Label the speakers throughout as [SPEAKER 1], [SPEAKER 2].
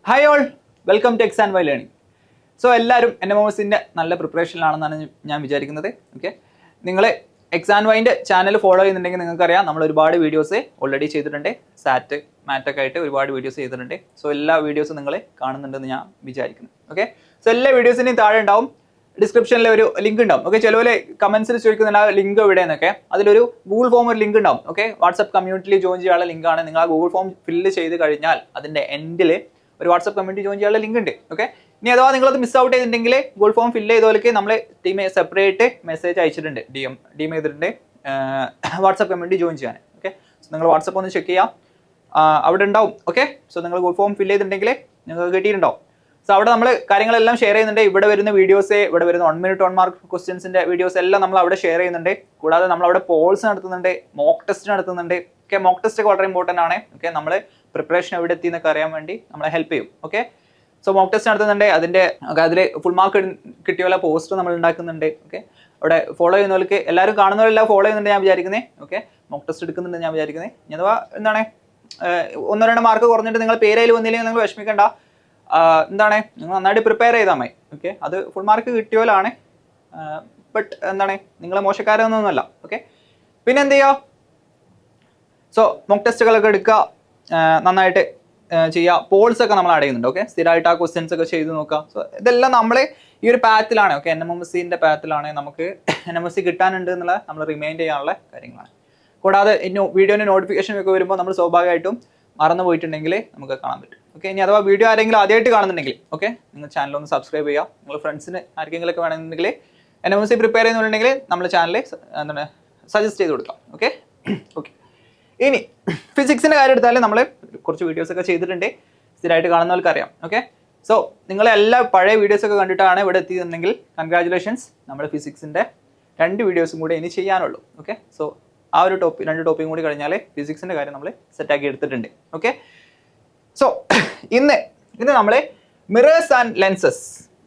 [SPEAKER 1] Hi all, welcome to X and Y learning. So എല്ലാവരും NMOSന്റെ നല്ല പ്രിപ്പറേഷനിലാണെന്നാണ് ഞാൻ വിചാരിക്കുന്നത്. ഓക്കെ, നിങ്ങൾ എക്സ് ആൻഡ് വൈൻ്റെ ചാനൽ ഫോളോ ചെയ്യുന്നുണ്ടെങ്കിൽ നിങ്ങൾക്കറിയാം നമ്മൾ ഒരുപാട് വീഡിയോസ് ഓൾറെഡി ചെയ്തിട്ടുണ്ട്. സാറ്റ് മാറ്റൊക്കെ ആയിട്ട് ഒരുപാട് വീഡിയോസ് ചെയ്തിട്ടുണ്ട്. സോ എല്ലാ വീഡിയോസും നിങ്ങൾ കാണുന്നുണ്ടെന്ന് ഞാൻ വിചാരിക്കുന്നു. ഓക്കെ, സോ എല്ലാ വീഡിയോസിൻ്റെയും താഴെ ഉണ്ടാവും ഡിസ്ക്രിപ്ഷനിൽ ഒരു ലിങ്ക് ഉണ്ടാവും. ഓക്കെ, ചിലവരെ കമന്റ്സിൽ ചോദിക്കുന്നുണ്ട് ആ ലിങ്ക് എവിടെ എന്നൊക്കെ. അതിലൊരു ഗൂഗിൾ ഫോം ഒരു ലിങ്ക് ഉണ്ടാവും. ഓക്കെ, വാട്സ്ആപ്പ് കമ്മ്യൂണിറ്റിയിൽ ജോയിൻ ചെയ്യാനുള്ള ലിങ്കാണ്. നിങ്ങൾ ആ ഗൂഗിൾ ഫോം ഫില്ല് ചെയ്ത് കഴിഞ്ഞാൽ അതിൻ്റെ എൻഡിൽ ഒരു വാട്സ്ആപ്പ് കമ്മ്യൂണിറ്റി ജോയിൻ ചെയ്യാനുള്ള ലിങ്ക് ഉണ്ട്. ഓക്കെ, ഇനി അഥവാ നിങ്ങളത് മിസ് ഔട്ട് ചെയ്തിട്ടുണ്ടെങ്കിൽ ഗൂഗിൾ ഫോം ഫില്ല് ചെയ്തവർക്ക് നമ്മൾ ടീം സെപ്പറേറ്റ് മെസ്സേജ് അയച്ചിട്ടുണ്ട്, DM ചെയ്തിട്ടുണ്ട് വാട്സ്ആപ്പ് കമ്മ്യൂണിറ്റി ജോയിൻ ചെയ്യാൻ. ഓക്കെ, സോ നിങ്ങൾ വാട്സ്ആപ്പ് ഒന്ന് ചെക്ക് ചെയ്യാം, അവിടെ ഉണ്ടാവും. ഓക്കെ, സോ നിങ്ങൾ ഗൂഗിൾ ഫോം ഫില്ല് ചെയ്തിട്ടുണ്ടെങ്കിൽ നിങ്ങൾക്ക് കിട്ടിയിട്ടുണ്ടാവും. സോ അവിടെ നമ്മൾ കാര്യങ്ങളെല്ലാം ഷെയർ ചെയ്യുന്നുണ്ട്. ഇവിടെ വരുന്ന വീഡിയോസ്, ഇവിടെ വരുന്ന 1 minute 1 mark ക്വസ്റ്റ്യൻസിന്റെ വീഡിയോസ് എല്ലാം നമ്മൾ അവിടെ ഷെയർ ചെയ്യുന്നുണ്ട്. കൂടാതെ നമ്മൾ അവിടെ പോൾസ് നടത്തുന്നുണ്ട്, മോക്ക് ടെസ്റ്റ് നടത്തുന്നുണ്ട്. ഓക്കെ, മോക്ക് ടെസ്റ്റ് ഒക്കെ വളരെ ഇമ്പോർട്ടൻ്റ് ആണ്. ഓക്കെ, നമ്മൾ പ്രിപ്പറേഷൻ എവിടെ എത്തി എന്നൊക്കെ അറിയാൻ വേണ്ടി നമ്മളെ ഹെൽപ്പ് ചെയ്യും. ഓക്കെ, സോ മോക്ക് ടെസ്റ്റ് നടത്തുന്നുണ്ട്. അതിൽ ഫുൾ മാർക്ക് കിട്ടിയ പോലെ പോസ്റ്റർ നമ്മൾ ഉണ്ടാക്കുന്നുണ്ട്. ഓക്കെ, അവിടെ ഫോളോ ചെയ്യുന്നവർക്ക് എല്ലാവരും കാണുന്നവരെല്ലാം ഫോളോ ചെയ്യുന്നുണ്ട് ഞാൻ വിചാരിക്കുന്നത്. ഓക്കെ, മോക്ക് ടെസ്റ്റ് എടുക്കുന്നുണ്ട് ഞാൻ വിചാരിക്കുന്നത്. അഥവാ എന്താണ് 1-2 മാർക്ക് കുറഞ്ഞിട്ട് നിങ്ങൾ പേരയിൽ വന്നില്ലെങ്കിൽ നിങ്ങൾ വിഷമിക്കേണ്ട. എന്താണ്, നിങ്ങൾ നന്നായിട്ട് പ്രിപ്പയർ ചെയ്താൽ മതി. ഓക്കെ, അത് ഫുൾ മാർക്ക് കിട്ടിയോലാണ്. ബട്ട് എന്താണ്, നിങ്ങൾ മോശക്കാരൊന്നുമല്ല. ഓക്കെ, പിന്നെ എന്ത് ചെയ്യുക, സോ മോക്ക് ടെസ്റ്റുകളൊക്കെ എടുക്കുക, നന്നായിട്ട് ചെയ്യുക. പോൾസ് ഒക്കെ നമ്മൾ അടയുന്നുണ്ട്. ഓക്കെ, സ്ഥിരമായിട്ട് ആ ക്വസ്റ്റ്യൻസ് ഒക്കെ ചെയ്ത് നോക്കുക. സോ ഇതെല്ലാം നമ്മൾ ഈ ഒരു പാത്തിലാണ്. ഓക്കെ, NMOSന്റെ പാത്തിലാണ്. നമുക്ക് NMOS കിട്ടാനുണ്ട് എന്നുള്ള നമ്മൾ റിമൈൻഡ് ചെയ്യാനുള്ള കാര്യങ്ങളാണ്. കൂടാതെ വീഡിയോൻ്റെ നോട്ടിഫിക്കേഷൻ ഒക്കെ വരുമ്പോൾ നമ്മൾ സ്വാഭാവികമായിട്ടും മറന്നു പോയിട്ടുണ്ടെങ്കിൽ നമുക്ക് കാണാൻ പറ്റും. ഓക്കെ, ഇനി അഥവാ വീഡിയോ ആരെങ്കിലും ആദ്യമായിട്ട് കാണുന്നുണ്ടെങ്കിൽ ഓക്കെ, നിങ്ങൾ ചാനൽ ഒന്ന് സബ്സ്ക്രൈബ് ചെയ്യുക. നിങ്ങൾ ഫ്രണ്ട്സിന് ആർക്കെങ്കിലും ഒക്കെ വേണമെന്നുണ്ടെങ്കിൽ NMOS പ്രിപ്പയർ ചെയ്യുന്നുണ്ടെങ്കിൽ നമ്മൾ ചാനൽ എന്താണ് സജസ്റ്റ് ചെയ്ത് കൊടുക്കാം. ഓക്കെ ഓക്കെ ഇനി ഫിസിക്സിൻ്റെ കാര്യം എടുത്താൽ നമ്മൾ കുറച്ച് വീഡിയോസ് ഒക്കെ ചെയ്തിട്ടുണ്ട്, സ്ഥിരമായിട്ട് കാണുന്നവർക്ക് അറിയാം. ഓക്കെ, സോ നിങ്ങളെല്ലാ പഴയ വീഡിയോസ് ഒക്കെ കണ്ടിട്ടാണ് ഇവിടെ എത്തിയിട്ടുണ്ടെങ്കിൽ കൺഗ്രാജുലേഷൻസ്. നമ്മൾ ഫിസിക്സിൻ്റെ 2 വീഡിയോസും കൂടെ ഇനി ചെയ്യാനുള്ളൂ. ഓക്കെ, സോ ആ ഒരു 2 ടോപ്പിക്കും കൂടി കഴിഞ്ഞാൽ ഫിസിക്സിൻ്റെ കാര്യം നമ്മൾ സെറ്റാക്കി എടുത്തിട്ടുണ്ട്. ഓക്കെ, സോ ഇന്ന് നമ്മൾ mirrors and lenses.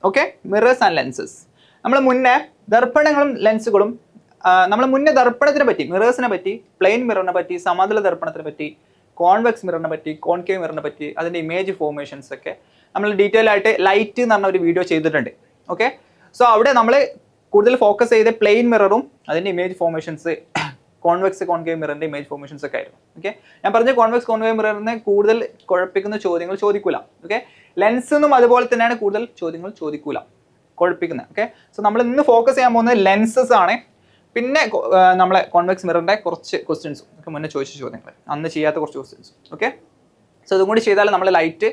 [SPEAKER 1] Okay, mirrors and lenses. നമ്മൾ മുന്നേ ദർപ്പണങ്ങളും ലെൻസുകളും നമ്മൾ മുന്നേ ദർപ്പണത്തിനെ പറ്റി, മിറേഴ്സിനെ പറ്റി, പ്ലെയിൻ മിററിനെ പറ്റി, സമതല ദർപ്പണത്തിനെ പറ്റി, കോൺവെക്സ് മിററിനെ പറ്റി, കോൺകേവ് മിററിനെ പറ്റി, അതിൻ്റെ ഇമേജ് ഫോർമേഷൻസ് ഒക്കെ നമ്മൾ ഡീറ്റെയിൽ ആയിട്ട് ലൈറ്റ് എന്ന് പറഞ്ഞ ഒരു വീഡിയോ ചെയ്തിട്ടുണ്ട്. ഓക്കെ, സോ അവിടെ നമ്മൾ കൂടുതൽ ഫോക്കസ് ചെയ്ത് പ്ലെയിൻ മിററും അതിൻ്റെ ഇമേജ് ഫോർമേഷൻസ്, കോൺവെക്സ് കോൺകേവ് മിററിൻ്റെ ഇമേജ് ഫോർമേഷൻസ് ഒക്കെ ആയിരുന്നു. ഓക്കെ, ഞാൻ പറഞ്ഞ കോൺവെക്സ് കോൺകേവ് മിററിനെ കൂടുതൽ കുഴപ്പിക്കുന്ന ചോദ്യങ്ങൾ ചോദിക്കൂല. ഓക്കെ, ലെൻസിനും അതുപോലെ തന്നെയാണ് കൂടുതൽ ചോദ്യങ്ങൾ ചോദിക്കൂല, കുഴപ്പിക്കുന്നത്. ഓക്കെ, സോ നമ്മൾ ഇന്ന് ഫോക്കസ് ചെയ്യാൻ പോകുന്നത് ലെൻസസ് ആണ്. പിന്നെ നമ്മളെ കോൺവെക്സ് മിററിൻ്റെ കുറച്ച് ക്വസ്റ്റ്യൻസും ഒക്കെ മുന്നേ ചോദിച്ച ചോദ്യങ്ങൾ, അന്ന് ചെയ്യാത്ത കുറച്ച് ക്വസ്റ്റ്യൻസും. ഓക്കെ, സോ ഇതും കൂടി ചെയ്താൽ നമ്മൾ light,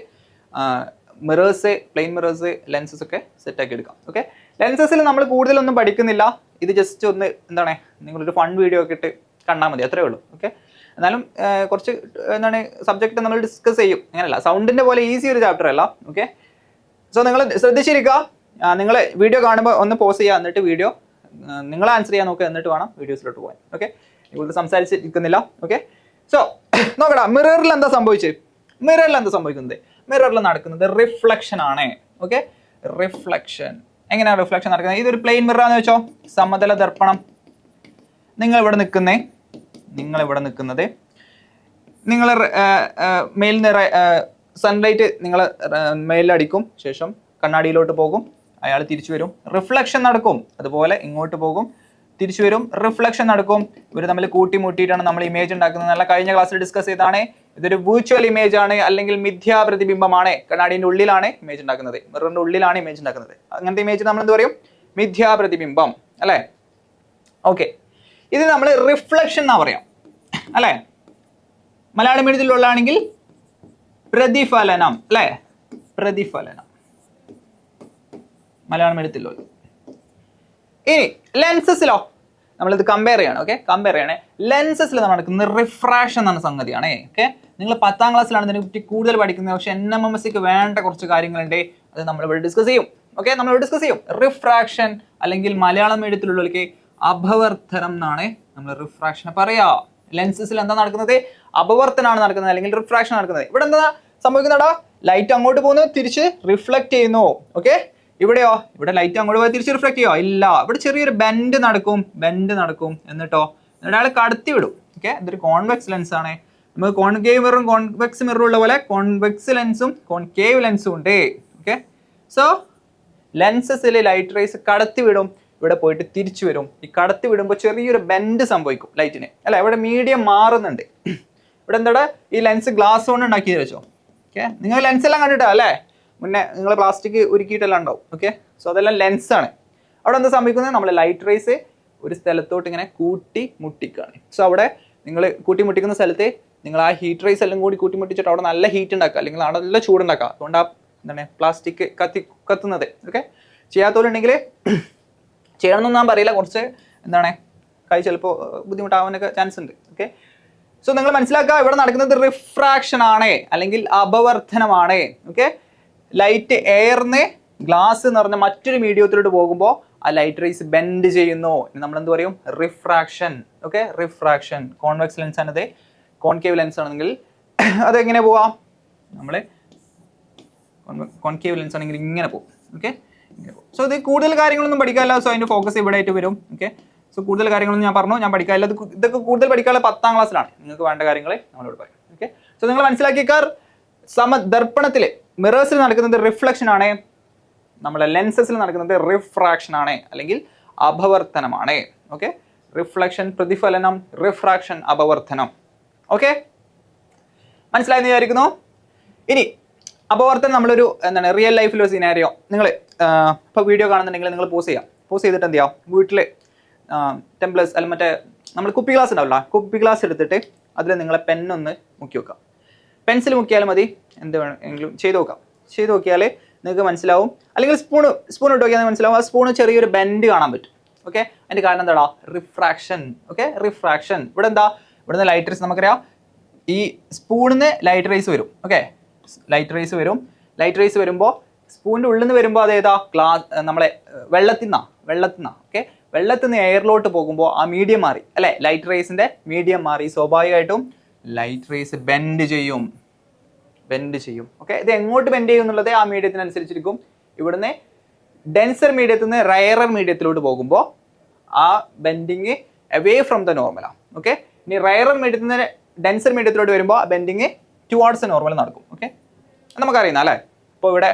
[SPEAKER 1] mirrors, plane mirrors, lenses ഒക്കെ സെറ്റാക്കി എടുക്കാം. ഓക്കെ, ലെൻസസിൽ നമ്മൾ കൂടുതലൊന്നും പഠിക്കുന്നില്ല. ഇത് ജസ്റ്റ് ഒന്ന് എന്താണ്, നിങ്ങളൊരു ഫൺ വീഡിയോ ഒക്കെ ഇട്ട് കണ്ടാൽ മതി, അത്രേ ഉള്ളൂ. ഓക്കെ, എന്നാലും കുറച്ച് എന്താണ് സബ്ജക്റ്റ് നമ്മൾ ഡിസ്കസ് ചെയ്യും. അങ്ങനെയല്ല, സൗണ്ടിൻ്റെ പോലെ ഈസി ഒരു ചാപ്റ്റർ അല്ല. ഓക്കെ, സോ നിങ്ങൾ ശ്രദ്ധിച്ചിരിക്കുക. നിങ്ങൾ വീഡിയോ കാണുമ്പോൾ ഒന്ന് പോസ് ചെയ്യുക, എന്നിട്ട് വീഡിയോ നിങ്ങൾ ആൻസർ ചെയ്യാൻ നോക്കുക, എന്നിട്ട് വേണം വീഡിയോസിലോട്ട് പോകാൻ. ഓക്കെ, കൂടുതൽ സംസാരിച്ചിരിക്കുന്നില്ല. ഓക്കെ, സോ നോക്കടാ, മിററിൽ എന്താ സംഭവിക്കുന്നത്? മിററിൽ നടക്കുന്നത് റിഫ്ലക്ഷൻ ആണ്. Okay, reflection. എങ്ങനെയാണ് റിഫ്ലക്ഷൻ നടക്കുന്നത്? ഇതൊരു പ്ലെയിൻ മിററാന്ന് വെച്ചോ, സമതല ദർപ്പണം. നിങ്ങൾ ഇവിടെ നിൽക്കുന്നത് നിങ്ങൾ മേലിൽ സൺലൈറ്റ് നിങ്ങൾ മേലിലടിക്കും, ശേഷം കണ്ണാടിയിലോട്ട് പോകും, അയാൾ തിരിച്ചു വരും, റിഫ്ലക്ഷൻ നടക്കും. അതുപോലെ ഇങ്ങോട്ട് പോകും, തിരിച്ചു വരും, റിഫ്ലക്ഷൻ നടക്കും. ഇവർ തമ്മിൽ കൂട്ടിമുട്ടിയിട്ടാണ് നമ്മൾ ഇമേജ് ഉണ്ടാക്കുന്നത്. നല്ല കഴിഞ്ഞ ക്ലാസ്സിൽ ഡിസ്കസ് ചെയ്താണ്. ഇതൊരു വിർച്വൽ ഇമേജ് ആണ്, അല്ലെങ്കിൽ മിഥ്യാ പ്രതിബിംബമാണ്. കണ്ണാടിന്റെ ഉള്ളിലാണ് ഇമേജ് ഉണ്ടാക്കുന്നത്, മിററിന്റെ ഉള്ളിലാണ് ഇമേജ് ഉണ്ടാക്കുന്നത്. അങ്ങനത്തെ ഇമേജ് നമ്മൾ എന്ത് പറയും? മിഥ്യാ പ്രതിബിംബം അല്ലേ? ഓക്കെ, ഇത് നമ്മൾ റിഫ്ലക്ഷൻ എന്നാ പറയാം അല്ലേ? മലയാളം മീഡിയത്തിലുള്ളതാണെങ്കിൽ പ്രതിഫലനം അല്ലേ? പ്രതിഫലനം മലയാളം മീഡിയത്തിലുള്ള. ഇനി ലെൻസസിലോ നമ്മളിത് കമ്പയർ ചെയ്യണം. ഓക്കെ, കമ്പയർ ചെയ്യണേ. ലെൻസസിൽ നടക്കുന്ന റിഫ്രാക്ഷൻ എന്ന സംഗതിയാണ്. ഓക്കെ, നിങ്ങൾ 10ാം ക്ലാസ്സിലാണ് ഇതിനെപ്പറ്റി കൂടുതൽ പഠിക്കുന്നത്. പക്ഷെ NMOSക്ക് വേണ്ട കുറച്ച് കാര്യങ്ങളുണ്ട്, അത് നമ്മളിവിടെ ഡിസ്കസ് ചെയ്യും. ഓക്കെ, നമ്മളിവിടെ ഡിസ്കസ് ചെയ്യും. റിഫ്രാക്ഷൻ അല്ലെങ്കിൽ മലയാളം മീഡിയത്തിലുള്ളവർക്ക് അപവർത്തനം എന്നാണ് നമ്മൾ റിഫ്രാക്ഷനെ പറയാ. ലെൻസസിൽ എന്താ നടക്കുന്നത്? അപവർത്തനമാണ് നടക്കുന്നത്, അല്ലെങ്കിൽ റിഫ്രാക്ഷൻ നടക്കുന്നത്. ഇവിടെ എന്താ സംഭവിക്കുന്നതാ? ലൈറ്റ് അങ്ങോട്ട് പോകുന്നു, തിരിച്ച് റിഫ്ലക്ട് ചെയ്യുന്നു. ഓക്കെ, ഇവിടെയോ? ഇവിടെ ലൈറ്റ് അങ്ങോട്ട് പോയി തിരിച്ച് റിഫ്ലക്ട് ചെയ്യോ? ഇല്ല, ഇവിടെ ചെറിയൊരു ബെൻഡ് നടക്കും. എന്നിട്ടോ അയാൾ കടത്തി വിടും. ഓക്കെ, ഇതൊരു കോൺവെക്സ് ലെൻസ് ആണ്. നമുക്ക് കോൺകേവ് മിററും കോൺവെക്സ് മിററും ഉള്ള പോലെ കോൺവെക്സ് ലെൻസും കോൺകേവ് ലെൻസും ഉണ്ട്. ഓക്കെ, സോ ലെൻസസിൽ ലൈറ്റ് റേസ് കടത്തി വിടും, ഇവിടെ പോയിട്ട് തിരിച്ചു വരും. ഈ കടത്തി വിടുമ്പോൾ ചെറിയൊരു ബെൻഡ് സംഭവിക്കും ലൈറ്റിന്, അല്ല ഇവിടെ മീഡിയം മാറുന്നുണ്ട്. ഇവിടെ എന്താ ഈ ലെൻസ് ഗ്ലാസ് കൊണ്ട് ഉണ്ടാക്കിയത് വെച്ചോ. ഓക്കെ, നിങ്ങൾ ലെൻസ് എല്ലാം കണ്ടിട്ടാ അല്ലേ മുന്നേ നിങ്ങൾ പ്ലാസ്റ്റിക് ഉരുക്കിയിട്ടെല്ലാം ഉണ്ടാവും. ഓക്കെ, സോ അതെല്ലാം ലെൻസാണ്. അവിടെ എന്താ സംഭവിക്കുന്നത്, നമ്മൾ ലൈറ്റ് റേസ് ഒരു സ്ഥലത്തോട്ട് ഇങ്ങനെ കൂട്ടി മുട്ടിക്കുകയാണ്. സോ അവിടെ നിങ്ങൾ കൂട്ടി മുട്ടിക്കുന്ന സ്ഥലത്ത് നിങ്ങൾ ആ ഹീറ്റ് റേസ് എല്ലാം കൂടി കൂട്ടി മുട്ടിച്ചിട്ട് അവിടെ നല്ല ഹീറ്റ് ഉണ്ടാക്കുക, അല്ലെങ്കിൽ അവിടെ നല്ല ചൂടുണ്ടാക്കുക. അതുകൊണ്ട് ആ എന്താണ് പ്ലാസ്റ്റിക് കത്തുന്നത്. ഓക്കെ, ചെയ്യാത്തവരുണ്ടെങ്കിൽ ചെയ്യണമെന്നൊന്നും ഞാൻ പറയില്ല, കുറച്ച് എന്താണ് കൈ ചിലപ്പോൾ ബുദ്ധിമുട്ടാവാനൊക്കെ ചാൻസ് ഉണ്ട്. ഓക്കെ, സോ നിങ്ങൾ മനസ്സിലാക്കുക ഇവിടെ നടക്കുന്നത് റിഫ്രാക്ഷൻ ആണ്, അല്ലെങ്കിൽ അപവർത്തനമാണ്. ഓക്കെ, ലൈറ്റ് എയർന്ന് ഗ്ലാസ് എന്ന് പറഞ്ഞ മറ്റൊരു മീഡിയത്തിലോട്ട് പോകുമ്പോൾ ആ ലൈറ്റ് റേസ് ബെൻഡ് ചെയ്യുന്നു. നമ്മൾ എന്ത് പറയും, refraction. Okay, refraction. Convex lens ആണത്, കോൺകേവ് ലെൻസ് ആണെങ്കിൽ അതെങ്ങനെ പോവാം, നമ്മൾ കോൺകേവ് ലെൻസ് ആണെങ്കിൽ ഇങ്ങനെ പോകും. ഓക്കെ, സോ ഇത് കൂടുതൽ കാര്യങ്ങളൊന്നും പഠിക്കാമല്ല, സോ അതിൻ്റെ ഫോക്കസ് ഇവിടെ ആയിട്ട് വരും. ഓക്കെ, സോ കൂടുതൽ കാര്യങ്ങളൊന്നും ഞാൻ പറഞ്ഞു ഞാൻ പഠിക്കാറില്ല. ഇതൊക്കെ കൂടുതൽ പഠിക്കാനുള്ള 10ാം ക്ലാസ്സിലാണ്. നിങ്ങൾക്ക് വേണ്ട കാര്യങ്ങൾ നമ്മളോട് പറയും. ഓക്കെ, സോ നിങ്ങൾ മനസ്സിലാക്കിക്കാർ ദർപ്പണത്തിൽ മിറേഴ്സിൽ നടക്കുന്നത് റിഫ്ലക്ഷൻ ആണ്, നമ്മളെ ലെൻസസിൽ നടക്കുന്നത് റിഫ്രാക്ഷൻ ആണ്, അല്ലെങ്കിൽ അപവർത്തനമാണ്. ഓക്കെ, റിഫ്ലക്ഷൻ പ്രതിഫലനം, റിഫ്രാക്ഷൻ അപവർത്തനം. ഓക്കെ, മനസ്സിലായെന്ന് വിചാരിക്കുന്നു. ഇനി അപവർത്തനം നമ്മളൊരു എന്താണ് റിയൽ ലൈഫിലൊരു സിനാരിയോ നിങ്ങൾ ഇപ്പോൾ വീഡിയോ കാണുന്നുണ്ടെങ്കിൽ നിങ്ങൾ പോസ് ചെയ്തിട്ട് എന്ത് ചെയ്യാം, വീട്ടിൽ ടെംപ്ലേഴ്സ് അല്ലെങ്കിൽ മറ്റേ നമ്മൾ കുപ്പി ഗ്ലാസ് ഉണ്ടാവില്ല, കുപ്പി ഗ്ലാസ് എടുത്തിട്ട് അതിൽ നിങ്ങളെ പെന്നൊന്ന് മുക്കി വെക്കാം. പെൻസിൽ മുക്കിയാലും മതി, എന്ത് വേണമെങ്കിലും ചെയ്ത് നോക്കിയാൽ നിങ്ങൾക്ക് മനസ്സിലാവും. അല്ലെങ്കിൽ സ്പൂൺ ഇട്ട് നോക്കിയാൽ മനസ്സിലാവും. ആ സ്പൂണ് ചെറിയൊരു ബെൻഡ് കാണാൻ പറ്റും. ഓക്കെ, അതിൻ്റെ കാരണം എന്താടാ, റിഫ്രാക്ഷൻ. Okay, refraction. ഇവിടെ എന്താ, ഇവിടുന്ന് ലൈറ്റ് റേസ് നമുക്കറിയാം, ഈ സ്പൂണിന്ന് ലൈറ്റ് റേസ് വരും. ഓക്കെ, ലൈറ്റ് റേസ് വരുമ്പോൾ സ്പൂണിൻ്റെ ഉള്ളിൽ നിന്ന് വരുമ്പോൾ അതേതാ, ഗ്ലാസ് നമ്മളെ വെള്ളത്തിൽ നിന്നാ. ഓക്കെ, വെള്ളത്തിൽ നിന്ന് എയറിലോട്ട് പോകുമ്പോൾ ആ മീഡിയം മാറി അല്ലേ, ലൈറ്റ് റേസിൻ്റെ മീഡിയം മാറി. സ്വാഭാവികമായിട്ടും ലൈറ്റ് റേസ് ബെൻഡ് ചെയ്യും. ഓക്കെ, ഇത് എങ്ങോട്ട് ബെൻഡ് ചെയ്യും എന്നുള്ളത് ആ മീഡിയത്തിനനുസരിച്ചിരിക്കും. ഇവിടുന്ന് ഡെൻസർ മീഡിയത്തിൽ നിന്ന് റയറർ മീഡിയത്തിലോട്ട് പോകുമ്പോൾ ആ ബെൻഡിങ് അവേ ഫ്രം ദ നോർമലാണ്. ഓക്കെ, ഇനി റയറർ മീഡിയത്തിൽ നിന്ന് ഡെൻസർ മീഡിയത്തിലോട്ട് വരുമ്പോൾ ആ ബെൻഡിങ് ടുവാർഡ്സ് ദ നോർമൽ നടക്കും. ഓക്കെ, നമുക്കറിയുന്ന അല്ലേ. ഇപ്പോൾ ഇവിടെ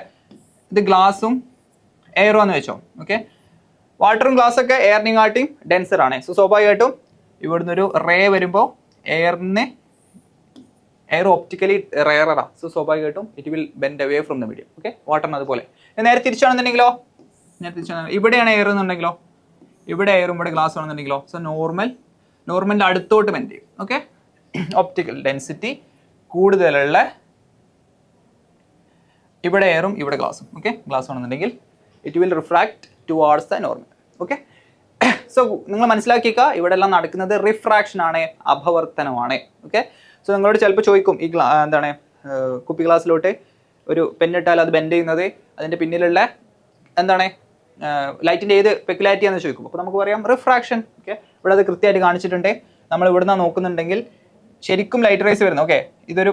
[SPEAKER 1] ഇത് ഗ്ലാസും എയറും എന്ന് വെച്ചോ. ഓക്കെ, വാട്ടറും ഗ്ലാസ്സൊക്കെ എയറിനെക്കാട്ടിയും ഡെൻസർ ആണ്. സോ സ്വാഭാവികമായിട്ടും ഇവിടുന്ന് ഒരു റേ വരുമ്പോൾ എയർ ഒപ്റ്റിക്കലി റയറാണ്. സോ സ്വാഭാവികമായിട്ടും it will bend away from the medium. Okay, വാട്ടറിന് അതുപോലെ. നേരെ തിരിച്ചാണെന്നുണ്ടെങ്കിലോ, ഇവിടെയാണ് എയർ എന്നുണ്ടെങ്കിലോ, ഇവിടെ എയറും ഇവിടെ ഗ്ലാസ് ആണെന്നുണ്ടെങ്കിലോ, സോ നോർമലിൻ്റെ അടുത്തോട്ട് ബെൻഡ് ചെയ്യും. ഓക്കെ, ഒപ്റ്റിക്കൽ ഡെൻസിറ്റി കൂടുതലുള്ള ഇവിടെ എയറും ഇവിടെ ഗ്ലാസും. ഓക്കെ, ഗ്ലാസ് ആണെന്നുണ്ടെങ്കിൽ it will refract towards the normal. Okay, so നിങ്ങൾ മനസ്സിലാക്കിയേക്കുക ഇവിടെ എല്ലാം നടക്കുന്നത് റിഫ്രാക്ഷൻ ആണ്, അപവർത്തനമാണ്. ഓക്കെ, സോ നിങ്ങളോട് ചിലപ്പോൾ ചോദിക്കും ഈ എന്താണ് കുപ്പി ഗ്ലാസ്സിലോട്ട് ഒരു പെന്നിട്ടാൽ അത് ബെൻഡ് ചെയ്യുന്നത് അതിൻ്റെ പിന്നിലുള്ള എന്താണ് ലൈറ്റിൻ്റെ ഏത് പെക്കുലാരിറ്റി ആണെന്ന് ചോദിക്കും. അപ്പോൾ നമുക്ക് പറയാം റിഫ്രാക്ഷൻ. ഓക്കെ, ഇവിടെ അത് കൃത്യമായിട്ട് കാണിച്ചിട്ടുണ്ട്. നമ്മൾ ഇവിടുന്ന് നോക്കുന്നുണ്ടെങ്കിൽ ശരിക്കും ലൈറ്റ് റേസ് വരുന്നു. ഓക്കെ, ഇതൊരു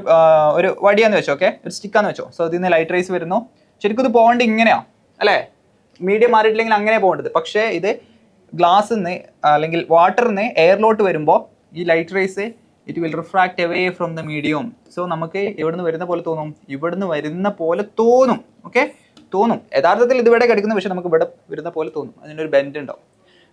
[SPEAKER 1] വടിയാന്ന് വെച്ചോ, ഓക്കെ, ഒരു സ്റ്റിക്കാന്ന് വെച്ചോ. സോ ഇതിൽ നിന്ന് ലൈറ്റ് റേസ് വരുന്നു. ശരിക്കും ഇത് പോകേണ്ടത് ഇങ്ങനെയാണ് അല്ലേ, മീഡിയം മാറിയിട്ടില്ലെങ്കിൽ അങ്ങനെ പോകേണ്ടത്. പക്ഷേ ഇത് ഗ്ലാസ്സിൽ നിന്ന് അല്ലെങ്കിൽ വാട്ടറിൽ നിന്ന് എയറിലോട്ട് വരുമ്പോൾ ഈ light rays it will refract away from the medium. So നമുക്ക് എവിടുന്ന് വരുന്ന പോലെ തോന്നും, ഇവിടുന്ന് വരുന്ന പോലെ തോന്നും. ഓക്കെ, തോന്നും. യഥാർത്ഥത്തിൽ ഇതിവിടെ കിടക്കുന്ന പക്ഷേ നമുക്ക് ഇവിടെ വരുന്ന പോലെ തോന്നും. അതിനൊരു ബെൻഡ് ഉണ്ടാവും.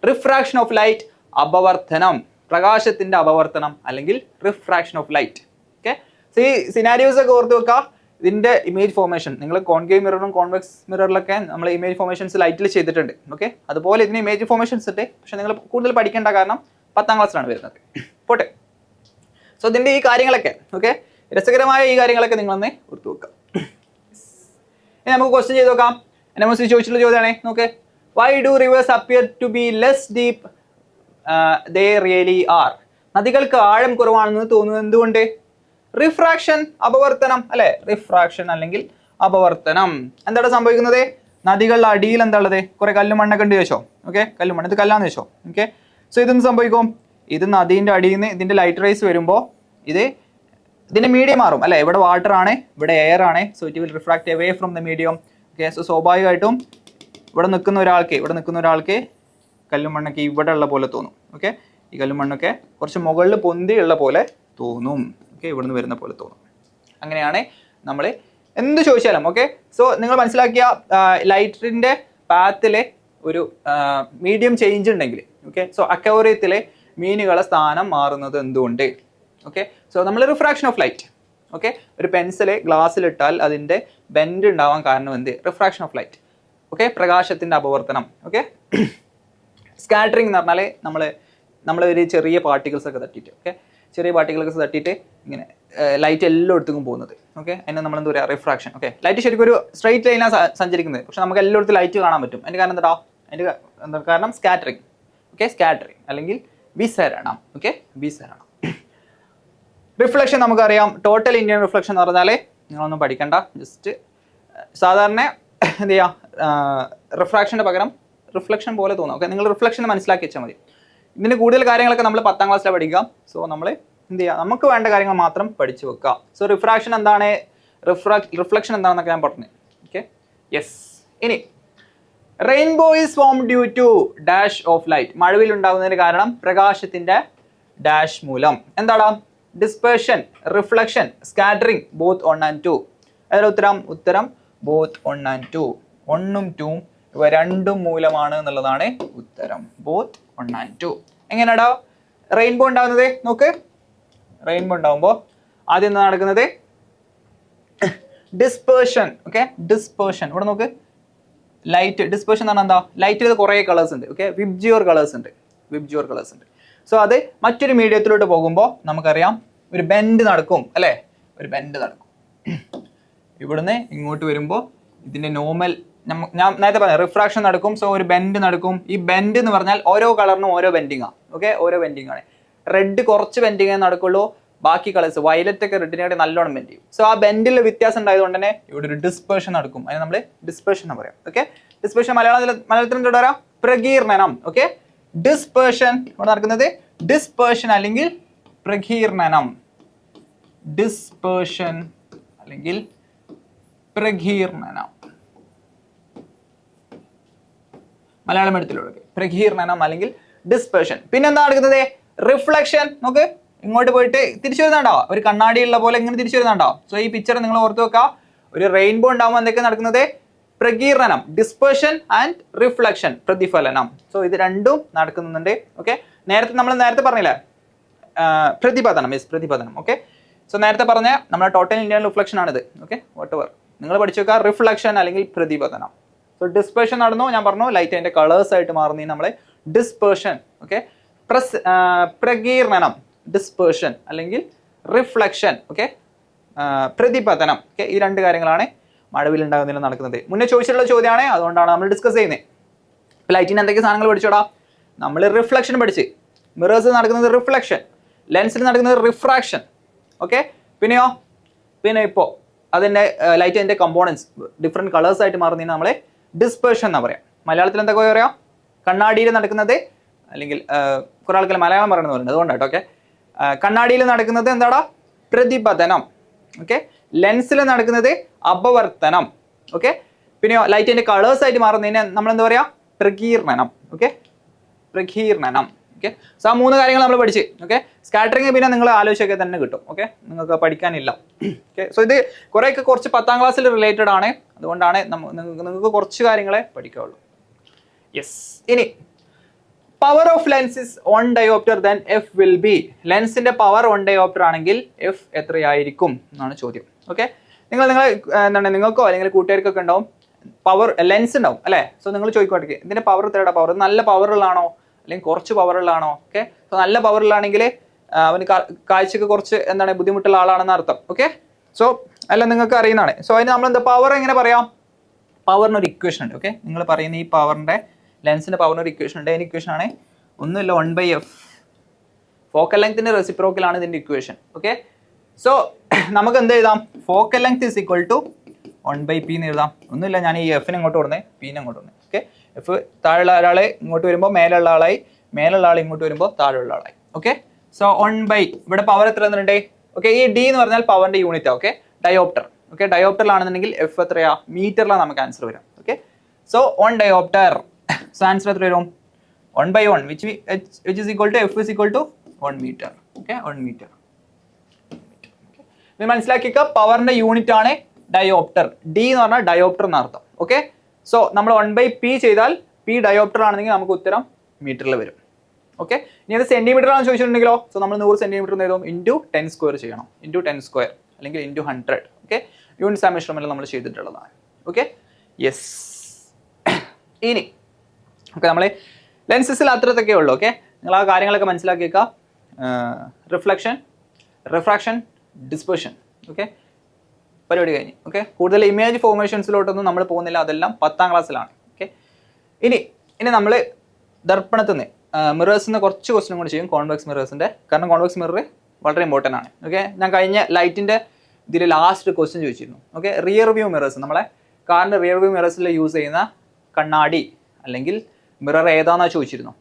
[SPEAKER 1] റിഫ്രാക്ഷൻ ഓഫ് ലൈറ്റ്, അപവർത്തനം, പ്രകാശത്തിന്റെ അപവർത്തനം അല്ലെങ്കിൽ refraction of light. Okay, so ഈ സിനാരിയോസ് ഒക്കെ ഓർത്ത് വെക്കുക. ഇതിന്റെ ഇമേജ് ഫോർമേഷൻ നിങ്ങൾ കോൺകേവ് മിററും കോൺവെക്സ് മിററിലൊക്കെ നമ്മൾ ഇമേജ് ഫോർമേഷൻസ് ലൈറ്റിൽ ചെയ്തിട്ടുണ്ട്. ഓക്കെ, അതുപോലെ ഇതിന് ഇമേജ് ഫോർമേഷൻസ് ഉണ്ട്. പക്ഷെ നിങ്ങൾ കൂടുതൽ പഠിക്കേണ്ട കാരണം 10ാം ക്ലാസ്സിലാണ് വരുന്നത്. പോട്ടെ, സോ ഇതിന്റെ ഈ കാര്യങ്ങളൊക്കെ ഓക്കെ, രസകരമായ ഈ കാര്യങ്ങളൊക്കെ നിങ്ങളൊന്ന് ഓർത്ത് വെക്കുക. ഇനി നമുക്ക് ക്വസ്റ്റ്യൻ ചെയ്ത് നോക്കാം. NMOC ചോദിച്ചിട്ടുള്ള ചോദ്യമാണ്. നോക്ക്, why do rivers appear to be less deep they really are? നദികൾക്ക് ആഴം കുറവാണെന്ന് തോന്നുന്നത് എന്തുകൊണ്ട്? റിഫ്രാക്ഷൻ, അപവർത്തനം അല്ലെ, റിഫ്രാക്ഷൻ അല്ലെങ്കിൽ അപവർത്തനം. എന്താണ് സംഭവിക്കുന്നത്? നദികളുടെ അടിയിൽ എന്താ ഉള്ളത്? കുറെ കല്ലും മണ്ണൊക്കെ ഉണ്ട് ചോദിച്ചോ. ഓക്കെ, കല്ലുമണ്ണ്, ഇത് കല്ലാന്ന് വെച്ചോ. ഓക്കെ, സോ ഇതെന്ത് സംഭവിക്കും? ഇത് നദീൻ്റെ അടിയിൽ നിന്ന് ഇതിന്റെ ലൈറ്റ് റേസ് വരുമ്പോൾ ഇതിന്റെ മീഡിയം മാറും അല്ലെ. ഇവിടെ വാട്ടർ ആണ്, ഇവിടെ എയർ ആണ്. So it will refract away from the medium. Okay, so സ്വാഭാവികമായിട്ടും ഇവിടെ നിൽക്കുന്ന ഒരാൾക്ക് കല്ലും മണ്ണൊക്കെ ഇവിടെ ഉള്ള പോലെ തോന്നും. ഓക്കെ, ഈ കല്ലും മണ്ണൊക്കെ കുറച്ച് മുകളിൽ പൊന്തിയുള്ള പോലെ തോന്നും. ഓക്കെ, ഇവിടുന്ന് വരുന്ന പോലെ തോന്നും. അങ്ങനെയാണ് നമ്മൾ എന്ത് ചോദിച്ചാലും. ഓക്കെ, സോ നിങ്ങൾ മനസ്സിലാക്കിയ ലൈറ്റിന്റെ പാത്തിലെ ഒരു മീഡിയം ചേഞ്ച് ഉണ്ടെങ്കിൽ, ഓക്കെ, സോ അക്വേറിയത്തിലെ മീനുകളെ സ്ഥാനം മാറുന്നത് എന്തുകൊണ്ട്? ഓക്കെ, സോ നമ്മൾ റിഫ്രാക്ഷൻ ഓഫ് ലൈറ്റ്. ഓക്കെ, ഒരു പെൻസില് ഗ്ലാസ്സിലിട്ടാൽ അതിന്റെ ബെൻഡ് ഉണ്ടാവാൻ കാരണം എന്ത്? Refraction of light. ഓക്കെ, പ്രകാശത്തിന്റെ അപവർത്തനം. ഓക്കെ, സ്കാറ്ററിംഗ് എന്ന് പറഞ്ഞാൽ നമ്മൾ ഒരു ചെറിയ പാർട്ടിക്കിൾസ് ഒക്കെ തട്ടിയിട്ട്, ഓക്കെ, ചെറിയ പാർട്ടിക്കിൾസ് തട്ടിയിട്ട് ഇങ്ങനെ ലൈറ്റ് എല്ലായിടത്തും പോകുന്നത്. ഓക്കെ, അതിനെ നമ്മൾ എന്താ പറയുക? റിഫ്രാക്ഷൻ. ഓക്കെ, ലൈറ്റ് ശരിക്കും ഒരു സ്ട്രൈറ്റ് ലൈനാണ് സഞ്ചരിക്കുന്നത്, പക്ഷെ നമുക്ക് എല്ലായിടത്തും ലൈറ്റ് കാണാൻ പറ്റും. അതിന്റെ കാരണം എന്താ? അതിന്റെ കാരണം സ്കാറ്ററിംഗ്. ഓക്കെ, സ്കാറ്ററിംഗ് അല്ലെങ്കിൽ വിസരണം. ഓക്കെ, വിസരണം. റിഫ്ലക്ഷൻ നമുക്കറിയാം. ടോട്ടൽ ഇന്ത്യൻ റിഫ്ലക്ഷൻ എന്ന് പറഞ്ഞാൽ നിങ്ങളൊന്നും പഠിക്കണ്ട, ജസ്റ്റ് സാധാരണ എന്ത് ചെയ്യാം, റിഫ്രാക്ഷൻ്റെ പകരം റിഫ്ലക്ഷൻ പോലെ തോന്നാം. ഓക്കെ, നിങ്ങൾ റിഫ്ലക്ഷൻ മനസ്സിലാക്കി വെച്ചാൽ മതി. ഇതിന് കൂടുതൽ കാര്യങ്ങളൊക്കെ നമ്മൾ 10ാം ക്ലാസ്സിലാണ് പഠിക്കാം. സോ നമ്മൾ എന്ത് ചെയ്യുക, നമുക്ക് വേണ്ട കാര്യങ്ങൾ മാത്രം പഠിച്ചു വെക്കുക. സോ റിഫ്രാക്ഷൻ എന്താണ്, റിഫ്ലക്ഷൻ എന്താണെന്നൊക്കെ ഞാൻ പറഞ്ഞു. Okay, yes. ഇനി rainbow is form due to dash of light. മഴവിൽ ഉണ്ടാകുന്നതിന് കാരണം പ്രകാശത്തിന്റെ ഡാഷ് മൂലം. എന്താണ്? Dispersion, reflection, scattering, both 1 and 2. അതിന്റെ ഉത്തരം ബോത്ത് 1 and 2. 1ഉം 2ഉം ഇവ രണ്ടും മൂലമാണ് എന്നുള്ളതാണ് ഉത്തരം. Both 1 and 2. എങ്ങനെയാടാ റെയിൻബോ ഉണ്ടാകുന്നത്? നോക്ക്, റെയിൻബോ ഉണ്ടാകുമ്പോൾ ആദ്യം എന്താ നടക്കുന്നത്? ഡിസ്പേർഷൻ. Okay, dispersion. ഇവിടെ നോക്ക്, ലൈറ്റ് ഡിസ്പേർഷൻ എന്ന് പറഞ്ഞാൽ എന്താ? ലൈറ്റിൽ കുറേ കളേഴ്സ് ഉണ്ട്. ഓക്കെ, വിബ്ജിയോർ കളേഴ്സ് ഉണ്ട്. സോ അത് മറ്റൊരു മീഡിയത്തിലോട്ട് പോകുമ്പോൾ നമുക്കറിയാം ഒരു ബെൻഡ് നടക്കും, അല്ലേ? ഒരു ബെൻഡ് നടക്കും. ഇവിടുന്ന് ഇങ്ങോട്ട് വരുമ്പോൾ ഇതിന്റെ നോർമൽ, ഞാൻ നേരത്തെ പറഞ്ഞ റിഫ്രാക്ഷൻ നടക്കും. സോ ഒരു ബെൻഡ് നടക്കും. ഈ ബെൻഡ് എന്ന് പറഞ്ഞാൽ ഓരോ കളറിനും ഓരോ ബെൻഡിങ്ങാണ്. ഓക്കെ, ഓരോ ബെൻഡിങ് ആണ്. റെഡ് കുറച്ച് ബെൻഡിങ്ങേ നടക്കുള്ളൂ, ബാക്കി കളേഴ്സ് വയലറ്റ് ഒക്കെ റെഡിനായിട്ട് നല്ലോണം ബെൻഡ് ചെയ്യും. സോ ആ ബെൻഡിൽ വ്യത്യാസം ഉണ്ടായതുകൊണ്ട് തന്നെ ഇവിടെ ഒരു ഡിസ്പേർഷൻ നടക്കും. അതിന് നമ്മൾ ഡിസ്പേർഷൻ എന്ന് പറയാം. ഓക്കെ, ഡിസ്പേർഷൻ മലയാളത്തിൽ എന്താ പറയാ? പ്രകീർണനം. ഓക്കെ, ഡിസ്പേർഷൻ ഇവിടെ നടക്കുന്നത് ഡിസ്പേർഷൻ അല്ലെങ്കിൽ പ്രകീർണനം. ഡിസ്പേർഷൻ അല്ലെങ്കിൽ പ്രകീർണനം. മലയാളം എടുത്തിലുള്ളത് പ്രകീർണനം അല്ലെങ്കിൽ ഡിസ്പേർഷൻ. പിന്നെന്താ നടക്കുന്നത്? റിഫ്ലക്ഷൻ. നോക്ക്, ഇങ്ങോട്ട് പോയിട്ട് തിരിച്ചു വരുന്നുണ്ടാവും. ഒരു കണ്ണാടിയുള്ള പോലെ ഇങ്ങനെ തിരിച്ചു വരുന്നുണ്ടാവും. സോ ഈ പിക്ചർ നിങ്ങൾ ഓർത്ത് വെക്കുക. ഒരു റെയിൻബോ ഉണ്ടാകുമ്പോൾ എന്തൊക്കെ നടക്കുന്നത്? പ്രകീർണനം, ഡിസ്പേർഷൻ ആൻഡ് റിഫ്ലക്ഷൻ, പ്രതിഫലനം. സോ ഇത് രണ്ടും നടക്കുന്നുണ്ട്. ഓക്കെ, നമ്മൾ നേരത്തെ പറഞ്ഞില്ലേ പ്രതിപതനം. പ്രതിപതനം. ഓക്കെ, സോ നേരത്തെ പറഞ്ഞ നമ്മുടെ ടോട്ടൽ ഇന്ത്യൻ റിഫ്ലക്ഷൻ ആണിത്. ഓക്കെ, വാട്ട് എവർ നിങ്ങൾ പഠിച്ചു വെക്കുക, റിഫ്ലക്ഷൻ അല്ലെങ്കിൽ പ്രതിപതനം. സോ ഡിസ്പേർഷൻ നടന്നു, ഞാൻ പറഞ്ഞു ലൈറ്റ് അതിന്റെ കളേഴ്സ് ആയിട്ട് മാറുന്നതിന് നമ്മളെ ഡിസ്പേർഷൻ. ഓക്കെ, പ്രകീർണനം, ഡിസ്പേർഷൻ അല്ലെങ്കിൽ റിഫ്ലക്ഷൻ. ഓക്കെ, പ്രതിപതനം. ഓക്കെ, ഈ രണ്ട് കാര്യങ്ങളാണ് മഴവിൽ ഉണ്ടാകുന്നതിൽ നടക്കുന്നത്. മുന്നേ ചോദിച്ചിട്ടുള്ള ചോദ്യമാണ്, അതുകൊണ്ടാണ് നമ്മൾ ഡിസ്കസ് ചെയ്യുന്നത്. ലൈറ്റിന് എന്തൊക്കെ സാധനങ്ങൾ പഠിച്ചോടാ? നമ്മൾ റിഫ്ലക്ഷൻ പഠിച്ച്, മിറേഴ്സിൽ നടക്കുന്നത് റിഫ്ലക്ഷൻ, ലെൻസിൽ നടക്കുന്നത് റിഫ്രാക്ഷൻ. ഓക്കെ, പിന്നെ ഇപ്പോൾ അതിൻ്റെ ലൈറ്റിൻ്റെ കമ്പോണൻസ് ഡിഫറെൻറ്റ് കളേഴ്സ് ആയിട്ട് മാറുന്നതിന് നമ്മളെ ഡിസ്പേർഷൻ എന്നാ പറയാം. മലയാളത്തിൽ എന്തൊക്കെ പറയാം? കണ്ണാടിയിൽ നടക്കുന്നത്, അല്ലെങ്കിൽ കുറെ ആൾക്കാർ മലയാളം പറയുന്നത് പറയുന്നത് അതുകൊണ്ടാട്ടോ. ഓക്കെ, കണ്ണാടിയിൽ നടക്കുന്നത് എന്താടാ? പ്രതിപതനം. ഓക്കെ, ലെൻസിൽ നടക്കുന്നത് അപവർത്തനം. ഓക്കെ, പിന്നെയോ ലൈറ്റിന്റെ കളേഴ്സ് ആയിട്ട് മാറുന്നതിന് നമ്മൾ എന്താ പറയാ? പ്രകീർണനം. ഓക്കെ, പ്രകീർണനം. ഓക്കെ, സോ ആ 3 കാര്യങ്ങൾ നമ്മൾ പഠിച്ച്. ഓക്കെ, സ്കാറ്ററിംഗ് പിന്നെ നിങ്ങൾ ആലോചിച്ചൊക്കെ തന്നെ കിട്ടും. ഓക്കെ, നിങ്ങൾക്ക് പഠിക്കാനില്ല. ഓക്കെ, സോ ഇത് കുറച്ച് 10ാം ക്ലാസ്സിൽ റിലേറ്റഡ് ആണ്, അതുകൊണ്ടാണ് നിങ്ങൾക്ക് കുറച്ച് കാര്യങ്ങളെ പഠിക്കാവുള്ളൂ. യെസ്. ഇനി power of lens is 1 diopter then f will be. ലെൻസിന്റെ പവർ 1 diopter ആണെങ്കിൽ f എത്രയായിരിക്കും എന്നാണ് ചോദ്യം. ഓക്കെ, നിങ്ങൾക്കോ അല്ലെങ്കിൽ കൂട്ടുകാർക്കൊക്കെ ഉണ്ടാവും പവർ ലെൻസ് ഉണ്ടാവും, അല്ലേ? സോ നിങ്ങൾ ചോദിക്കട്ടെ, ഇതിന്റെ പവർ എത്രയുടെ പവർ? നല്ല പവറുള്ളതാണോ അല്ലെങ്കിൽ കുറച്ച് പവറുള്ളതാണോ? ഓക്കെ, സോ നല്ല പവറുള്ളതാണെങ്കിൽ അവന് കാഴ്ചക്ക് കുറച്ച് ബുദ്ധിമുട്ടുള്ള ആളാണെന്ന് അർത്ഥം. ഓക്കെ, സോ അല്ല നിങ്ങൾക്ക് അറിയുന്നതാണ്. സോ അതിന് നമ്മൾ എന്താ പവർ എങ്ങനെ പറയാം? പവറിന് ഒരു ഇക്വേഷൻ ഉണ്ട്. ഓക്കെ, നിങ്ങൾ പറയുന്ന ഈ പവറിന്റെ ലെൻസിന്റെ പവറിന് ഒരു ഇക്വേഷൻ ഉണ്ട്. അതിന് ഇക്വേഷൻ ആണ് ഒന്നുമില്ല 1/f. ഫോക്കൽ ലെങ്ത്തിന്റെ റെസിപ്രോക്കലാണ് ഇതിന്റെ ഇക്വേഷൻ. ഓക്കെ, സോ നമുക്ക് എന്ത് എഴുതാം? Focal length is equal to 1/p എന്ന് എഴുതാം. ഒന്നുമില്ല, ഞാൻ ഈ എഫിനെ ഇങ്ങോട്ട് കൊടുന്നേ, പിനെ അങ്ങോട്ട് കൊടുന്നേ. ഓക്കെ, എഫ് താഴെയുള്ള ഒരാളെ ഇങ്ങോട്ട് വരുമ്പോൾ മേലുള്ള ആളായി, മേലുള്ള ആൾ ഇങ്ങോട്ട് വരുമ്പോൾ താഴെയുള്ള ആളായി. ഓക്കെ, സോ 1/, ഇവിടെ പവർ എത്ര തന്നിട്ടുണ്ട്? ഓക്കെ, ഈ ഡി എന്ന് പറഞ്ഞാൽ പവറിന്റെ യൂണിറ്റ്. Okay, dioptre. ഓക്കെ, ഡയോപ്റ്ററിലാണെന്നുണ്ടെങ്കിൽ എഫ് എത്രയാ? മീറ്ററിലാണ് നമുക്ക് ആൻസർ വരാം. Okay, so 1 diopter. So answer എത്ര വരും? 1/1 which is equal to f is equal to 1 meter. Okay, 1 meter. ഇത് മനസ്സിലാക്കിക്കുക, പവറിന്റെ യൂണിറ്റ് ആണ് ഡയോപ്റ്റർ. ഡി എന്ന് പറഞ്ഞാൽ ഡയോപ്റ്റർ എന്നർത്ഥം. ഓക്കെ, സോ നമ്മൾ 1/p ചെയ്താൽ p ഡയോപ്റ്റർ ആണെങ്കിൽ നമുക്ക് ഉത്തരം മീറ്ററിൽ വരും. ഓക്കെ, ഇനി അത് സെന്റിമീറ്റർ ആണെന്ന് ചോദിച്ചിട്ടുണ്ടെങ്കിലോ, സോ നമ്മൾ 100 സെന്റിമീറ്റർ എഴുതും ഇൻറ്റു 10 സ്ക്വയർ ചെയ്യണം, ഇൻറ്റു 10 സ്ക്വയർ അല്ലെങ്കിൽ into 100. Okay, units and measurement നമ്മൾ ചെയ്തിട്ടുള്ളതാണ്. Okay, yes. ഇനി ഓക്കെ, നമ്മൾ ലെൻസസിൽ അത്രത്തൊക്കെ ഉള്ളൂ. ഓക്കെ, നിങ്ങൾ ആ കാര്യങ്ങളൊക്കെ മനസ്സിലാക്കിയേക്കുക. Reflection, refraction, dispersion. ഓക്കെ, പരിപാടി കഴിഞ്ഞ്. ഓക്കെ, കൂടുതൽ ഇമേജ് ഫോർമേഷൻസിലോട്ടൊന്നും നമ്മൾ പോകുന്നില്ല, അതെല്ലാം 10ാം ക്ലാസ്സിലാണ്. ഓക്കെ, ഇനി നമ്മൾ ദർപ്പണത്തിൽ നിന്ന് മിറേഴ്സിൽ നിന്ന് കുറച്ച് ക്വസ്റ്റ്യൻ കൂടി ചെയ്യും, കോൺവെക്സ് മിറേഴ്സിൻ്റെ. കാരണം കോൺവെക്സ് മിറർ വളരെ ഇമ്പോർട്ടൻ്റ് ആണ്. ഓക്കെ, ഞാൻ കഴിഞ്ഞ ലൈറ്റിൻ്റെ ഇതിൽ ലാസ്റ്റ് ക്വസ്റ്റ്യൻ ചോദിച്ചിരുന്നു. ഓക്കെ, റിയർ വ്യൂ മിറേഴ്സ്, നമ്മളെ കാറിൻ്റെ റിയർ വ്യൂ മിറേഴ്സിൽ യൂസ് ചെയ്യുന്ന കണ്ണാടി അല്ലെങ്കിൽ മിറർ ഏതാണെന്നാണ് ചോദിച്ചിരുന്നു.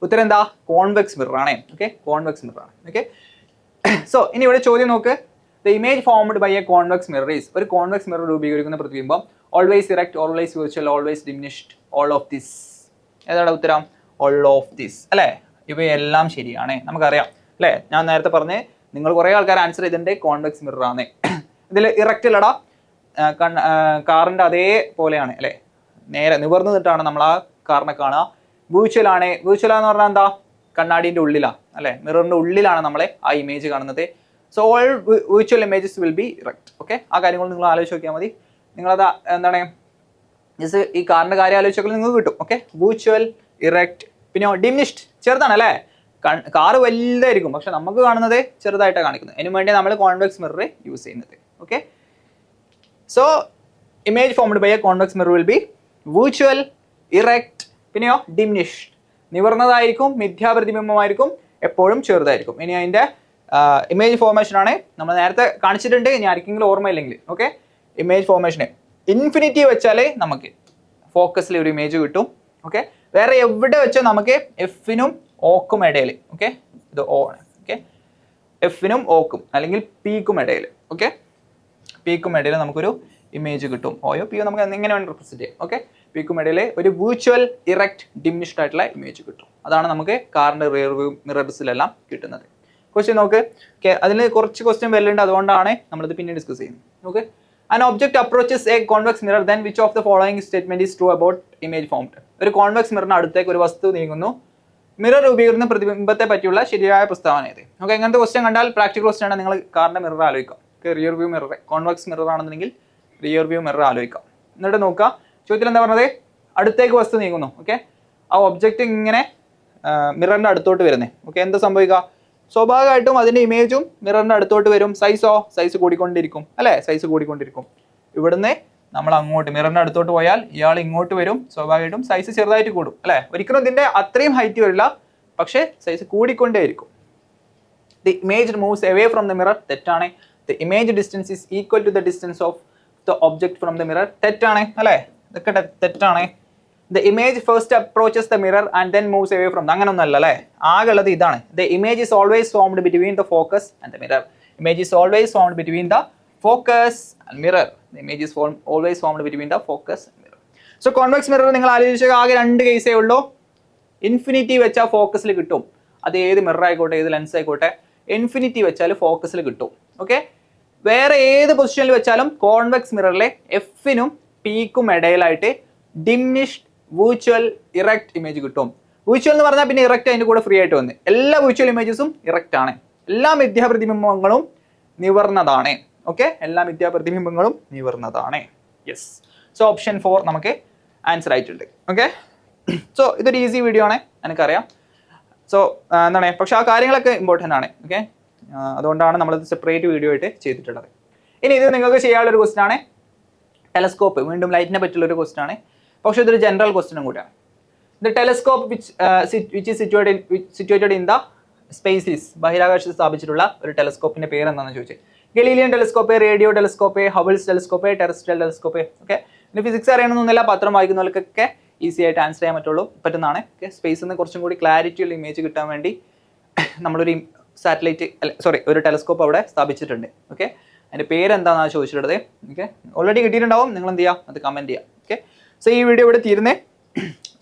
[SPEAKER 1] ഉത്തരം എന്താ? കോൺവെക്സ് മിറർ ആണ്. ഓക്കെ, കോൺവെക്സ് മിറർ ആണ്. ഓക്കെ, സോ ഇനി ഇവിടെ ചോദ്യം നോക്ക്. The image formed by a convex mirror is, ഒരു കോൺവെക്സ് മിറർ രൂപീകരിക്കുന്ന പ്രതിബിംബം always erect, always virtual, always diminished, all of this. ഏതാണ് ഉത്തരം? ഓൾ ഓഫ് ദിസ് അല്ലേ? ഇവയെല്ലാം ശരിയാണ്, നമുക്കറിയാം അല്ലേ? ഞാൻ നേരത്തെ പറഞ്ഞ് നിങ്ങൾ കുറേ ആൾക്കാർ ആൻസർ ചെയ്തിട്ടുണ്ട് കോൺവെക്സ് മിറർ ആണ്. ഇതിൽ ഇറക്റ്റ് അല്ലടാ, കാറിൻ്റെ അതേപോലെയാണ് അല്ലേ, നേരെ നിവർന്നു നിന്നിട്ടാണ് നമ്മൾ ആ കാറിനെ കാണുക. വ്യൂച്വൽ ആണ്, വ്യൂച്വൽ എന്ന് പറഞ്ഞാൽ എന്താ? കണ്ണാടിൻ്റെ ഉള്ളിലാണ് അല്ലേ, മിററിൻ്റെ ഉള്ളിലാണ് നമ്മളെ ആ ഇമേജ് കാണുന്നത്. സോ ഓൾ വ്യൂച്വൽ images will be erect. Okay, ആ കാര്യങ്ങൾ നിങ്ങൾ ആലോചിച്ച് നോക്കിയാൽ മതി. നിങ്ങളത് എന്താണ് ജസ്റ്റ് ഈ കാറിൻ്റെ കാര്യം ആലോചിച്ചൊക്കെ നിങ്ങൾക്ക് കിട്ടും. ഓക്കെ, വ്യൂച്വൽ, ഇറക്റ്റ്, പിന്നെ ഡിമിനിഷ്ഡ് ചെറുതാണ് അല്ലേ, കാറ് വലുതായിരിക്കും പക്ഷെ നമുക്ക് കാണുന്നത് ചെറുതായിട്ടാണ് കാണിക്കുന്നത്. അതിന് വേണ്ടി നമ്മൾ കോൺവെക്സ് മിറർ യൂസ് ചെയ്യുന്നത്. Okay, so image formed by a convex mirror will be വ്യൂച്വൽ, ഇറക്റ്റ്, പിന്നെയോ ഡിമിനിഷ്ഡ്. നിവർന്നതായിരിക്കും, മിഥ്യാപ്രതിബിംബമായിരിക്കും, എപ്പോഴും ചെറുതായിരിക്കും. ഇനി അതിൻ്റെ ഇമേജ് ഫോർമേഷൻ ആണ് നമ്മൾ നേരത്തെ കാണിച്ചിട്ടുണ്ട്, ഇനി ആർക്കെങ്കിലും ഓർമ്മയില്ലെങ്കിൽ. ഓക്കെ, ഇമേജ് ഫോർമേഷന് ഇൻഫിനിറ്റി വെച്ചാൽ നമുക്ക് ഫോക്കസിൽ ഒരു ഇമേജ് കിട്ടും. ഓക്കെ, വേറെ എവിടെ വെച്ചാൽ നമുക്ക് എഫിനും ഓക്കും ഇടയിൽ. ഓക്കെ, ഇത് ഓ ആണ്. ഓക്കെ, എഫിനും ഓക്കും അല്ലെങ്കിൽ പീക്കും ഇടയിൽ. ഓക്കെ, പീക്കും ഇടയിൽ നമുക്കൊരു ഇമേജ് കിട്ടും. ഓയോ പിയോ നമുക്ക് എങ്ങനെ വേണം റെപ്രസെന്റ് ചെയ്യാം. ഓക്കെ, പീക്കും ഇടയിൽ ഒരു വ്യൂച്വൽ, ഇറക്റ്റ്, ഡിമിനിഷ്ഡ് ആയിട്ടുള്ള ഇമേജ് കിട്ടും. അതാണ് നമുക്ക് കാറിന്റെ റിയർ വ്യൂ മിറേഴ്സിലെല്ലാം കിട്ടുന്നത്. ക്വസ്റ്റ്യൻ നോക്ക്. ഓക്കെ, അതിൽ കുറച്ച് ക്വസ്റ്റ്യൻ വരുന്നുണ്ട്, അതുകൊണ്ടാണ് നമ്മളിത് പിന്നെ ഡിസ്കസ് ചെയ്യുന്നത്. Okay, an object approaches a convex mirror, then which of the following statement is true about image formed? ഒരു കോൺവെക്സ് മിററിന് അടുത്തേക്ക് ഒരു വസ്തു നീങ്ങുന്നു, മിറർ രൂപീകരിക്കുന്ന പ്രതിബിംബത്തെ പറ്റിയുള്ള ശരിയായ പ്രസ്താവന ഇത്. ഓക്കെ, ഇങ്ങനത്തെ ക്വസ്റ്റ്യൻ കണ്ടാൽ പ്രാക്ടിക്കൽ ക്വസ്റ്റ്യൻ ആണ്, നിങ്ങൾ കാറിന്റെ മിറർ ആലോചിക്കാം. Okay, rear view mirror, convex mirror ആണെന്നുണ്ടെങ്കിൽ റിയർ വ്യൂ മിറർ ആലോചിക്കാം. എന്നിട്ട് നോക്കുക, ചോദ്യത്തിൽ എന്താ പറഞ്ഞത്? അടുത്തേക്ക് വസ്തു നീങ്ങുന്നു. ഓക്കെ, ആ ഒബ്ജക്റ്റ് ഇങ്ങനെ മിററിന്റെ അടുത്തോട്ട് വരുന്നേ. ഓക്കെ, എന്താ സംഭവിക്കുക? സ്വാഭാവികമായിട്ടും അതിന്റെ ഇമേജും മിററിന്റെ അടുത്തോട്ട് വരും. സൈസ് കൂടിക്കൊണ്ടിരിക്കും അല്ലേ, സൈസ് കൂടിക്കൊണ്ടിരിക്കും. ഇവിടുന്ന് നമ്മൾ അങ്ങോട്ട് മിററിന്റെ അടുത്തോട്ട് പോയാൽ ഇയാൾ ഇങ്ങോട്ട് വരും, സ്വാഭാവികമായിട്ടും സൈസ് ചെറുതായിട്ട് കൂടും അല്ലേ. ഒരിക്കലും ഇതിന്റെ അത്രയും ഹൈറ്റ് വരില്ല, പക്ഷേ സൈസ് കൂടിക്കൊണ്ടേയിരിക്കും. The image moves away from the mirror, തെറ്റാണ്. The image distance is equal to the distance of the object from the mirror, തെറ്റാണ് അല്ലേ, ഇതൊക്കെ തെറ്റാണ്. The image first approaches the mirror and then moves away from. അങ്ങനൊന്നല്ല അല്ലേ, ആകെ ഉള്ളത് ഇതാണ്. The image is always formed between the focus and the mirror. Image is always formed between the focus and mirror. The image is always formed between the focus and mirror. So convex mirror നിങ്ങൾ ആലോചിച്ചാൽ ആകെ 2 കേസേ ഉള്ളൂ. Infinity വെച്ചാൽ ഫോക്കസിൽ കിട്ടും, അത് ഏത് mirror ആയിക്കോട്ടെ ഏത് ലെൻസ് ആയിക്കോട്ടെ, ഇൻഫിനിറ്റി വെച്ചാൽ ഫോക്കസിൽ കിട്ടും. ഓക്കെ, വേറെ ഏത് പൊസിഷനിൽ വെച്ചാലും കോൺവെക്സ് മിററിലെ എഫിനും പീക്കും ഇടയിലായിട്ട് ഡിമിനിഷ്ഡ്, വ്യൂച്വൽ, ഇറക്റ്റ് ഇമേജ് കിട്ടും. വ്യൂച്വൽ എന്ന് പറഞ്ഞാൽ പിന്നെ ഇറക്റ്റ് അതിൻ്റെ കൂടെ ഫ്രീ ആയിട്ട് വന്ന്, എല്ലാ വ്യൂച്വൽ ഇമേജസും ഇറക്റ്റ് ആണ്. എല്ലാ മിഥ്യാപ്രതിബിംബങ്ങളും നിവർന്നതാണ്. ഓക്കെ, എല്ലാ മിഥ്യാപ്രതിബിംബങ്ങളും നിവർന്നതാണ്. യെസ്, സോ ഓപ്ഷൻ 4 നമുക്ക് ആൻസർ ആയിട്ടുണ്ട്. ഓക്കെ, സോ ഇതൊരു ഈസി വീഡിയോ ആണ് എനിക്കറിയാം. സോ എന്താണ്, പക്ഷെ ആ കാര്യങ്ങളൊക്കെ ഇമ്പോർട്ടൻ്റ് ആണ്. ഓക്കെ, അതുകൊണ്ടാണ് നമ്മളിത് സെപ്പറേറ്റ് വീഡിയോ ആയിട്ട് ചെയ്തിട്ടുള്ളത്. ഇനി ഇത് നിങ്ങൾക്ക് ചെയ്യാനുള്ളൊരു ക്വസ്റ്റൻ ആണ്, ടെലസ്കോപ്പ്. വീണ്ടും ലൈറ്റിനെ പറ്റിയുള്ളൊരു ക്വസ്റ്റൻ ആണ്, പക്ഷെ ഇതൊരു ജനറൽ ക്വസ്റ്റനും കൂടിയാണ്. The telescope which is situated in the space is, ബഹിരാകാശത്ത് സ്ഥാപിച്ചിട്ടുള്ള ഒരു ടെലസ്കോപ്പിന്റെ പേര് എന്താണെന്ന് ചോദിച്ചത്. Galilean telescope, radio telescope, Hubble's telescope, terrestrial telescope. Okay, പിന്നെ ഫിസിക്സ് അറിയണമെന്നൊന്നുമില്ല, പത്രം വായിക്കുന്നവർക്കൊക്കെ ഈസി ആയിട്ട് ആൻസർ ചെയ്യാൻ പറ്റുന്നതാണ്. ഓക്കെ, സ്പേസിൽ നിന്ന് കുറച്ചും കൂടി ക്ലാരിറ്റിയുള്ള ഇമേജ് കിട്ടാൻ വേണ്ടി നമ്മളൊരു ഒരു ടെലസ്കോപ്പ് അവിടെ സ്ഥാപിച്ചിട്ടുണ്ട്. ഓക്കെ, അതിന്റെ പേര് എന്താണെന്നാണ് ചോദിച്ചിട്ടുള്ളത്. ഓക്കെ, ഓൾറെഡി കിട്ടിയിട്ടുണ്ടാവും, നിങ്ങൾ എന്ത് ചെയ്യുക, അത് കമന്റ് ചെയ്യുക. ഓക്കെ, സോ ഈ വീഡിയോ ഇവിടെ തീരുന്നേ.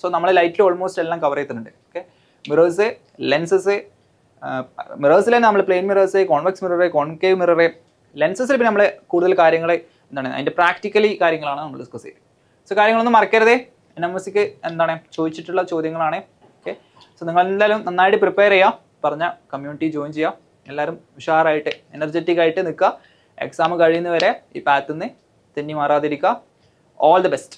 [SPEAKER 1] സോ നമ്മൾ ലൈറ്റിൽ ഓൾമോസ്റ്റ് എല്ലാം കവർ ചെയ്തിട്ടുണ്ട്. ഓക്കെ, മിറേഴ്സ്, ലെൻസസ്, മിറേഴ്സിൽ തന്നെ നമ്മൾ plane mirrors, convex mirror, concave mirror, ലെൻസസിൽ പിന്നെ നമ്മൾ കൂടുതൽ കാര്യങ്ങൾ എന്താണ് അതിൻ്റെ പ്രാക്ടിക്കലി കാര്യങ്ങളാണ് നമ്മൾ ഡിസ്കസ് ചെയ്യുന്നത്. സോ കാര്യങ്ങളൊന്നും മറക്കരുതേ. NMSക്ക് എന്താണ് ചോദിച്ചിട്ടുള്ള ചോദ്യങ്ങളാണ്. ഓക്കെ, സോ നിങ്ങൾ എന്തായാലും നന്നായിട്ട് പ്രിപ്പയർ ചെയ്യുക, പറഞ്ഞ കമ്മ്യൂണിറ്റി ജോയിൻ ചെയ്യുക, എല്ലാവരും ഉഷാറായിട്ട് എനർജറ്റിക് ആയിട്ട് നിൽക്കുക. എക്സാം കഴിയുന്നവരെ ഈ പാത്തിൽ നിന്ന് തെന്നി മാറാതിരിക്കുക. All the best.